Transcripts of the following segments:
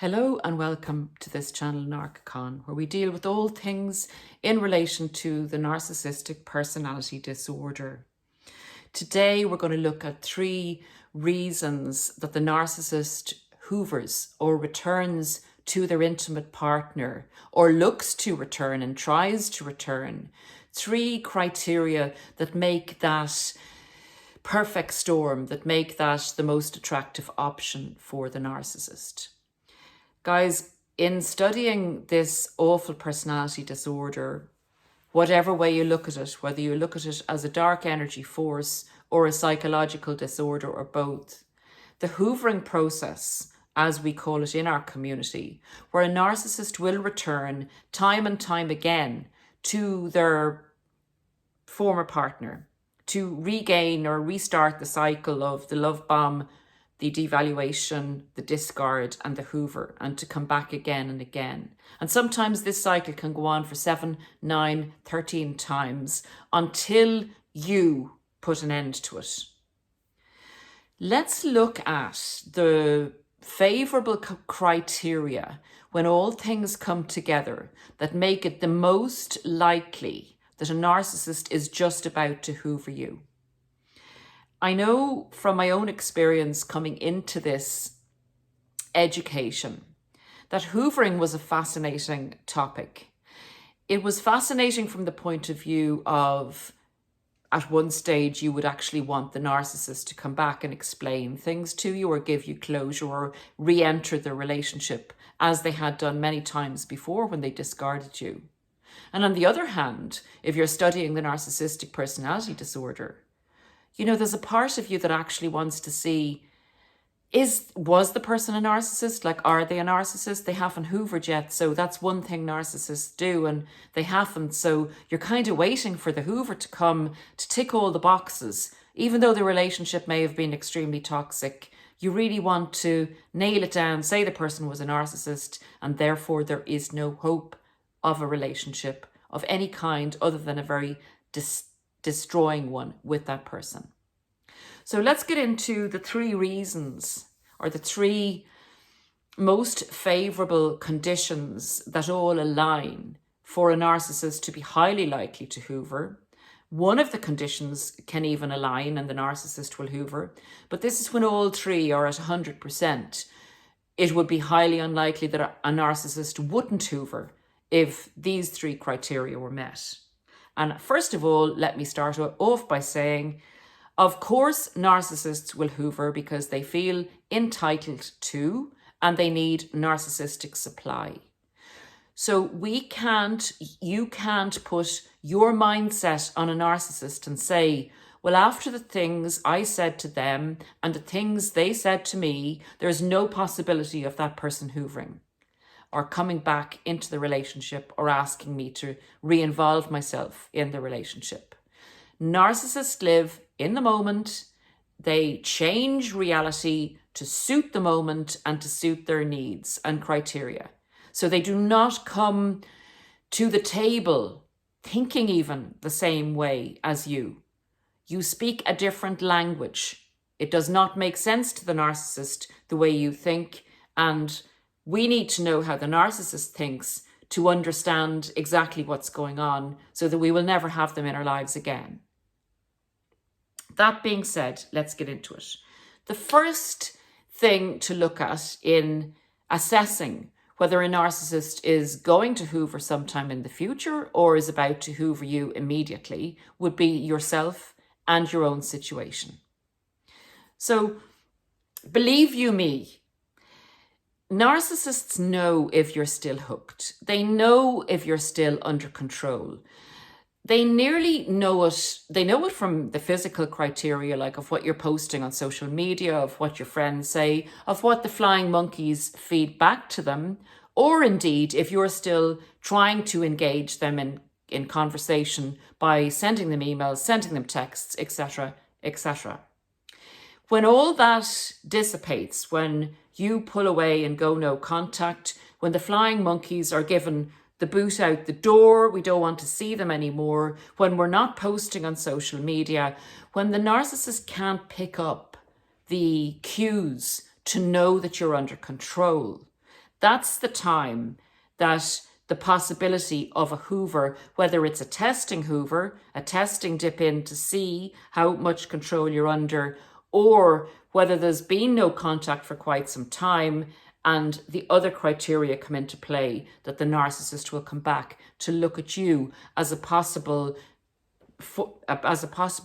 Hello and welcome to this channel narcscon, where we deal with all things in relation to the narcissistic personality disorder. Today we're going to look at 3 reasons that the narcissist hoovers or returns to their intimate partner, or looks to return and tries to return. 3 criteria that make that perfect storm, that make that the most attractive option for the narcissist. Guys, in studying this awful personality disorder, whatever way you look at it, whether you look at it as a dark energy force or a psychological disorder or both, the hoovering process, as we call it in our community, where a narcissist will return time and time again to their former partner to regain or restart the cycle of the love bomb, the devaluation, the discard, and the hoover, and to come back again and again. And sometimes this cycle can go on for 7, 9, 13 times until you put an end to it. Let's look at the favorable criteria when all things come together that make it the most likely that a narcissist is just about to hoover you. I know from my own experience coming into this education that hoovering was a fascinating topic. It was fascinating from the point of view of, at one stage, you would actually want the narcissist to come back and explain things to you or give you closure or re-enter the relationship as they had done many times before when they discarded you. And on the other hand, if you're studying the narcissistic personality disorder, you know, there's a part of you that actually wants to see, was the person a narcissist? Like, are they a narcissist? They haven't hoovered yet, so that's one thing narcissists do, and they haven't. So you're kind of waiting for the hoover to come to tick all the boxes. Even though the relationship may have been extremely toxic, you really want to nail it down, say the person was a narcissist, and therefore there is no hope of a relationship of any kind other than a very destroying one with that person. So let's get into the 3 reasons, or the 3 most favorable conditions that all align for a narcissist to be highly likely to hoover. One of the conditions can even align and the narcissist will hoover, but this is when all 3 are at 100%. It would be highly unlikely that a narcissist wouldn't hoover if these 3 criteria were met. And first of all, let me start off by saying, of course, narcissists will hoover because they feel entitled to and they need narcissistic supply. So you can't put your mindset on a narcissist and say, well, after the things I said to them and the things they said to me, there's no possibility of that person hoovering or coming back into the relationship or asking me to re-involve myself in the relationship. Narcissists live in the moment. They change reality to suit the moment and to suit their needs and criteria. So they do not come to the table thinking even the same way as you. You speak a different language. It does not make sense to the narcissist the way you think, and we need to know how the narcissist thinks to understand exactly what's going on so that we will never have them in our lives again. That being said, let's get into it. The first thing to look at in assessing whether a narcissist is going to hoover sometime in the future or is about to hoover you immediately would be yourself and your own situation. So, believe you me, narcissists know if you're still hooked. They know if you're still under control. They nearly know it. They know it from the physical criteria, like of what you're posting on social media, of what your friends say, of what the flying monkeys feed back to them, or indeed if you're still trying to engage them in conversation by sending them emails, sending them texts, etc., etc. When all that dissipates, when you pull away and go no contact, when the flying monkeys are given the boot out the door, we don't want to see them anymore, when we're not posting on social media, when the narcissist can't pick up the cues to know that you're under control, That's the time that the possibility of a Hoover, whether it's a testing Hoover, a testing dip in to see how much control you're under, or whether there's been no contact for quite some time and the other criteria come into play, that the narcissist will come back to look at you as a possible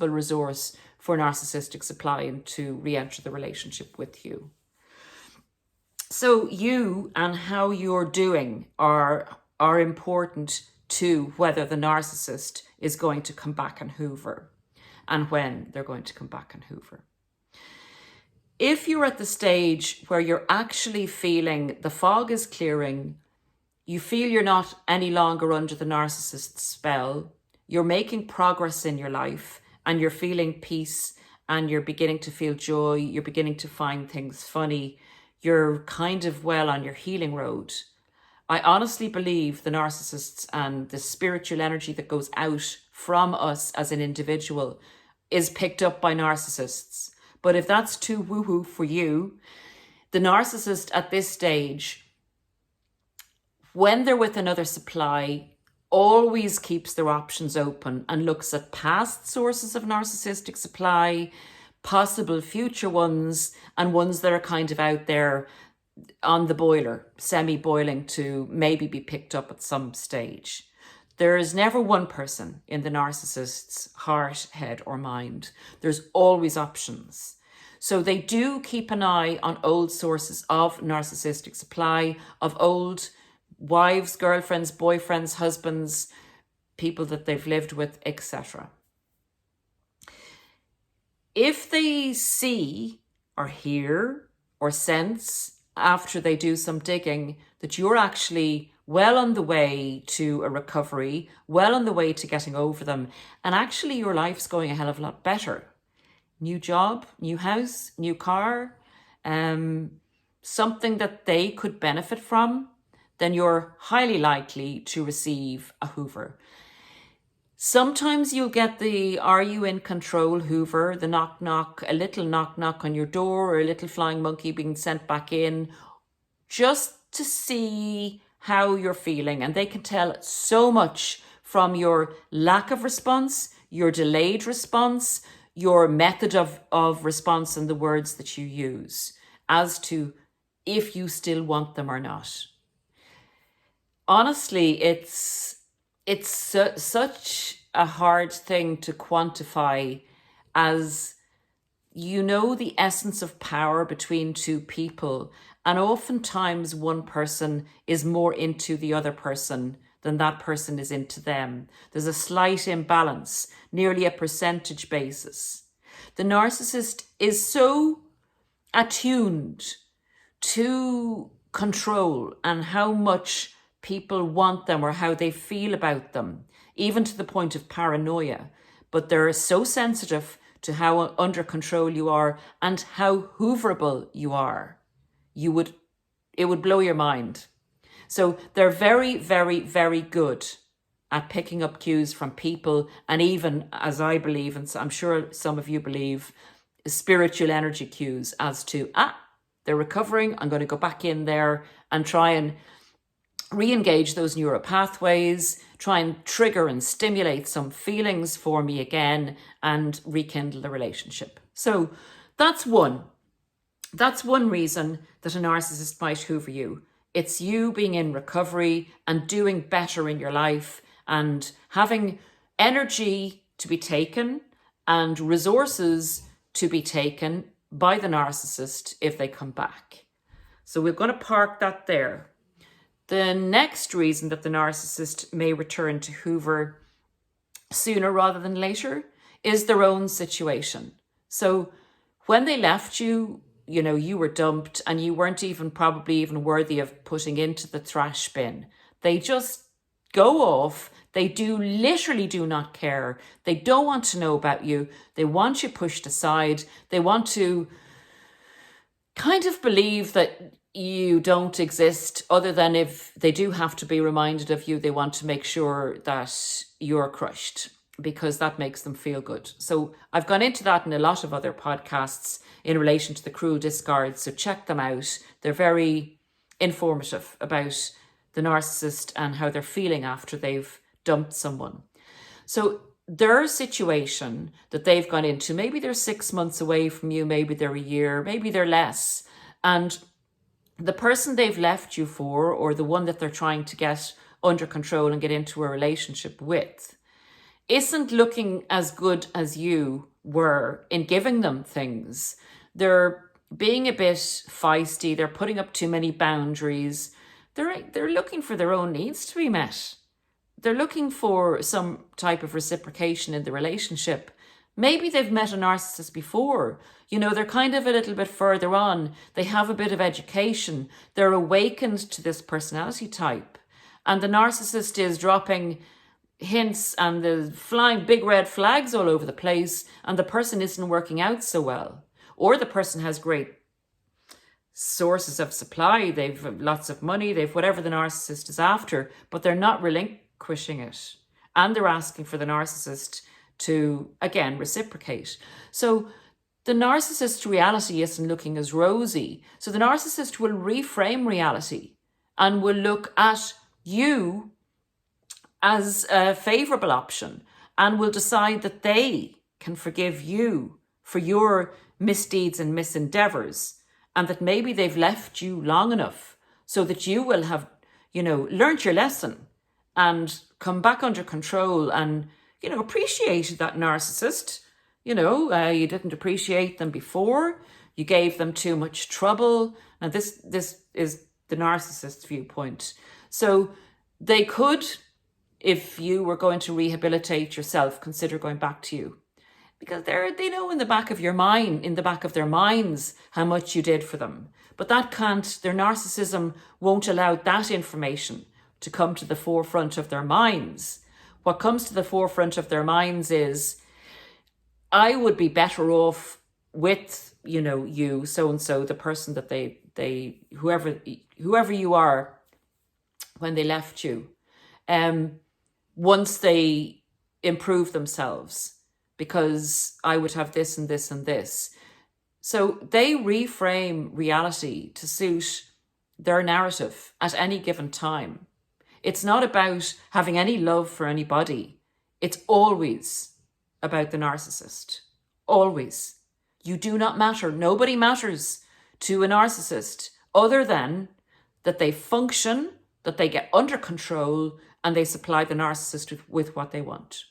resource for narcissistic supply and to re-enter the relationship with you. So you and how you're doing are important to whether the narcissist is going to come back and Hoover and when they're going to come back and Hoover. If you're at the stage where you're actually feeling the fog is clearing, you feel you're not any longer under the narcissist's spell, you're making progress in your life and you're feeling peace and you're beginning to feel joy, you're beginning to find things funny, you're kind of well on your healing road. I honestly believe the narcissists and the spiritual energy that goes out from us as an individual is picked up by narcissists. But if that's too woohoo for you, the narcissist at this stage, when they're with another supply, always keeps their options open and looks at past sources of narcissistic supply, possible future ones, and ones that are kind of out there on the boiler, semi-boiling to maybe be picked up at some stage. There is never one person in the narcissist's heart, head, or mind. There's always options. So they do keep an eye on old sources of narcissistic supply, of old wives, girlfriends, boyfriends, husbands, people that they've lived with, etc. If they see or hear or sense after they do some digging that you're actually well on the way to a recovery, well on the way to getting over them, and actually your life's going a hell of a lot better. New job, new house, new car, something that they could benefit from, then you're highly likely to receive a Hoover. Sometimes you'll get the "are you in control" Hoover, the knock knock, a little knock knock on your door, or a little flying monkey being sent back in, just to see how you're feeling. And they can tell so much from your lack of response, your delayed response, your method of response and the words that you use as to if you still want them or not. Honestly, it's such a hard thing to quantify, as you know the essence of power between two people, and oftentimes one person is more into the other person than that person is into them. There's a slight imbalance, nearly a percentage basis. The narcissist is so attuned to control and how much people want them or how they feel about them, even to the point of paranoia. But they're so sensitive to how under control you are and how hooverable you are. It would blow your mind. So they're very, very, very good at picking up cues from people, and even, as I believe, and I'm sure some of you believe, spiritual energy cues as to, they're recovering, I'm going to go back in there and try and re-engage those neural pathways, try and trigger and stimulate some feelings for me again and rekindle the relationship. So that's one reason that a narcissist might hoover you. It's you being in recovery and doing better in your life and having energy to be taken and resources to be taken by the narcissist if they come back. So we're going to park that there. The next reason that the narcissist may return to Hoover sooner rather than later is their own situation. So when they left you, you were dumped and you weren't probably even worthy of putting into the trash bin. They just go off. They literally do not care. They don't want to know about you. They want you pushed aside. They want to kind of believe that you don't exist, other than if they do have to be reminded of you, they want to make sure that you're crushed, because that makes them feel good. So I've gone into that in a lot of other podcasts in relation to the cruel discards, so check them out. They're very informative about the narcissist and how they're feeling after they've dumped someone. So their situation that they've gone into, maybe they're 6 months away from you, maybe they're a year, maybe they're less. And the person they've left you for, or the one that they're trying to get under control and get into a relationship with, isn't looking as good as you were in giving them things. They're being a bit feisty. They're putting up too many boundaries. They're looking for their own needs to be met. They're looking for some type of reciprocation in the relationship. Maybe they've met a narcissist before. You know, they're kind of a little bit further on. They have a bit of education. They're awakened to this personality type. And the narcissist is dropping hints and the flying big red flags all over the place, and the person isn't working out so well. Or the person has great sources of supply. They've lots of money. They've whatever the narcissist is after, but they're not relinquishing it. And they're asking for the narcissist to, again, reciprocate. So the narcissist's reality isn't looking as rosy. So the narcissist will reframe reality and will look at you as a favorable option and will decide that they can forgive you for your misdeeds and misendeavors, and that maybe they've left you long enough so that you will have, learnt your lesson and come back under control and, appreciate that narcissist. You didn't appreciate them before. You gave them too much trouble. Now, this is the narcissist's viewpoint. So they could, if you were going to rehabilitate yourself, consider going back to you. Because they know in the back of your mind, in the back of their minds, how much you did for them. But their narcissism won't allow that information to come to the forefront of their minds. What comes to the forefront of their minds is, I would be better off with, you, so-and-so, the person that whoever you are when they left you, once they improve themselves, because I would have this and this and this. So they reframe reality to suit their narrative at any given time. It's not about having any love for anybody. It's always about the narcissist. Always. You do not matter. Nobody matters to a narcissist other than that they function, that they get under control, and they supply the narcissist with what they want.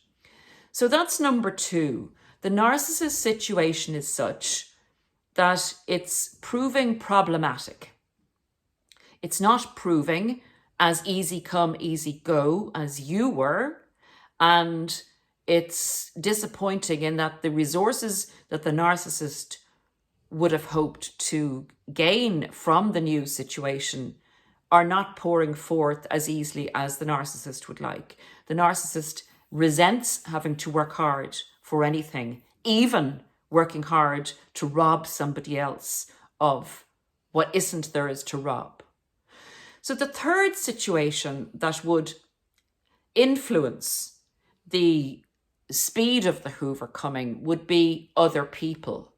So that's number 2. The narcissist situation is such that it's proving problematic. It's not proving as easy come, easy go as you were. And it's disappointing in that the resources that the narcissist would have hoped to gain from the new situation are not pouring forth as easily as the narcissist would like. The narcissist resents having to work hard for anything, even working hard to rob somebody else of what isn't theirs to rob. So the third situation that would influence the speed of the Hoover coming would be other people.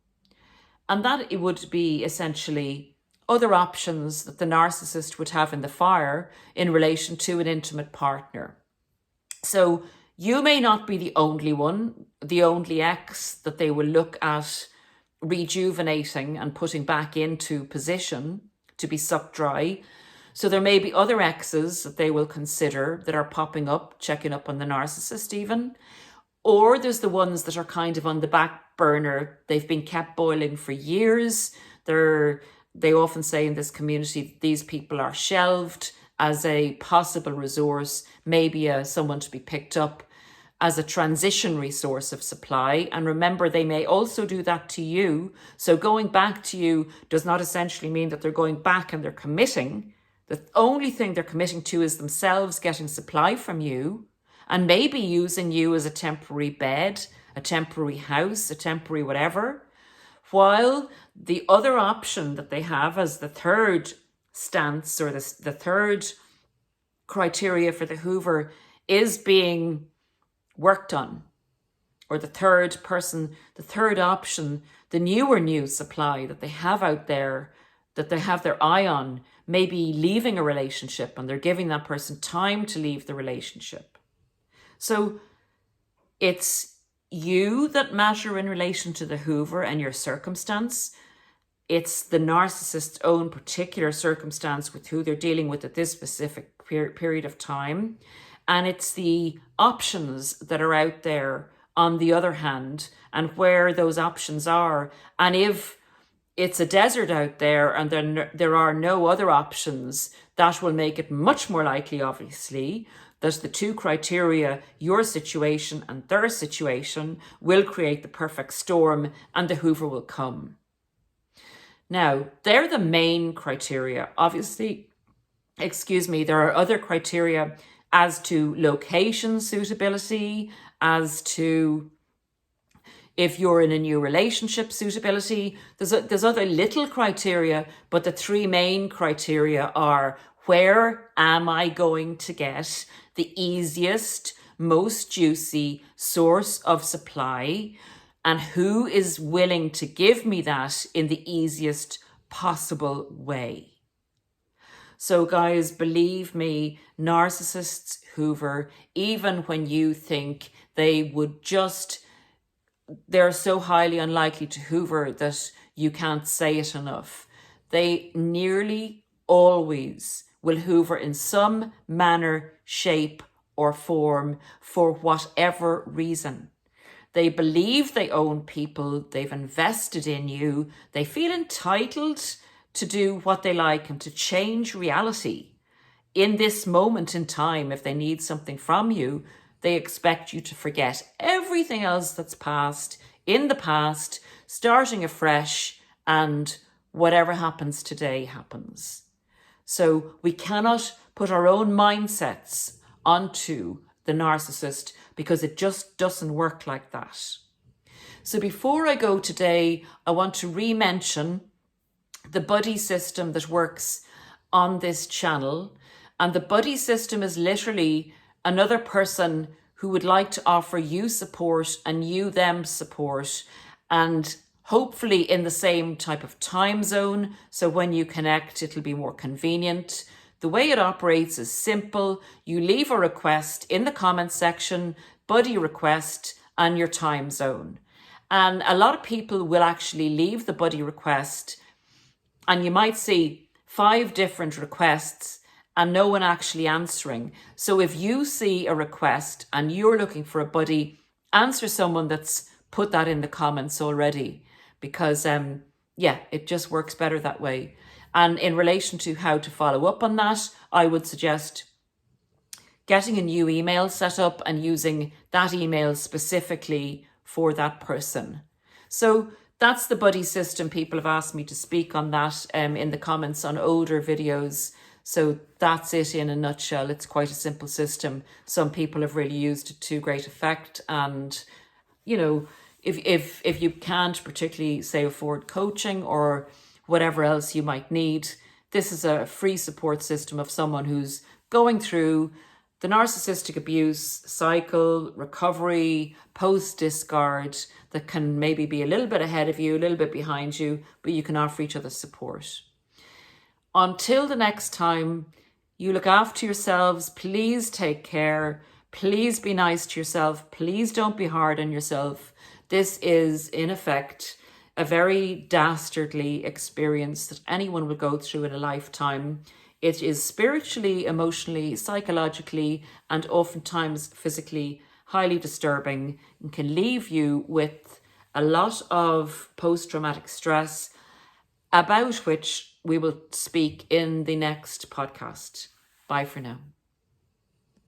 And that it would be essentially other options that the narcissist would have in the fire in relation to an intimate partner. So you may not be the only one, the only ex that they will look at rejuvenating and putting back into position to be sucked dry. So there may be other exes that they will consider that are popping up, checking up on the narcissist even. Or there's the ones that are kind of on the back burner. They've been kept boiling for years. They often say in this community, these people are shelved as a possible resource, maybe someone to be picked up as a transition resource of supply. And remember, they may also do that to you. So going back to you does not essentially mean that they're going back and they're committing. The only thing they're committing to is themselves getting supply from you and maybe using you as a temporary bed, a temporary house, a temporary whatever. While the other option that they have as the third stance or the third criteria for the Hoover is being worked on, or the third person, the third option, the newer new supply that they have out there that they have their eye on maybe leaving a relationship, and they're giving that person time to leave the relationship. So it's you that matter in relation to the Hoover and your circumstance. It's the narcissist's own particular circumstance with who they're dealing with at this specific period of time. And it's the options that are out there on the other hand, and where those options are. And if it's a desert out there and then there are no other options, that will make it much more likely, obviously, that the two criteria, your situation and their situation, will create the perfect storm and the Hoover will come. Now, they're the main criteria. Obviously, there are other criteria as to location suitability, as to if you're in a new relationship suitability. There's other little criteria, but the three main criteria are: where am I going to get the easiest, most juicy source of supply, and who is willing to give me that in the easiest possible way? So guys, believe me, narcissists hoover, even when you think they would they're so highly unlikely to hoover that you can't say it enough. They nearly always will hoover in some manner, shape, or form for whatever reason. They believe they own people, they've invested in you, they feel entitled to do what they like and to change reality. In this moment in time, if they need something from you, they expect you to forget everything else that's passed, in the past, starting afresh, and whatever happens today happens. So we cannot put our own mindsets onto the narcissist because it just doesn't work like that. So before I go today, I want to re-mention the buddy system that works on this channel. And the buddy system is literally another person who would like to offer you support and you them support, and hopefully in the same type of time zone. So when you connect, it'll be more convenient. The way it operates is simple. You leave a request in the comments section, buddy request, and your time zone. And a lot of people will actually leave the buddy request, and you might see 5 different requests and no one actually answering. So if you see a request and you're looking for a buddy, answer someone that's put that in the comments already, because it just works better that way. And in relation to how to follow up on that, I would suggest getting a new email set up and using that email specifically for that person. So that's the buddy system. People have asked me to speak on that in the comments on older videos. So that's it in a nutshell. It's quite a simple system. Some people have really used it to great effect. And, you know, if you can't particularly, say, afford coaching or whatever else you might need, this is a free support system of someone who's going through the narcissistic abuse cycle, recovery, post-discard, that can maybe be a little bit ahead of you, a little bit behind you, but you can offer each other support. Until the next time, you look after yourselves. Please take care. Please be nice to yourself. Please don't be hard on yourself. This is, in effect, a very dastardly experience that anyone will go through in a lifetime. It is spiritually, emotionally, psychologically, and oftentimes physically highly disturbing, and can leave you with a lot of post-traumatic stress, about which we will speak in the next podcast. Bye for now.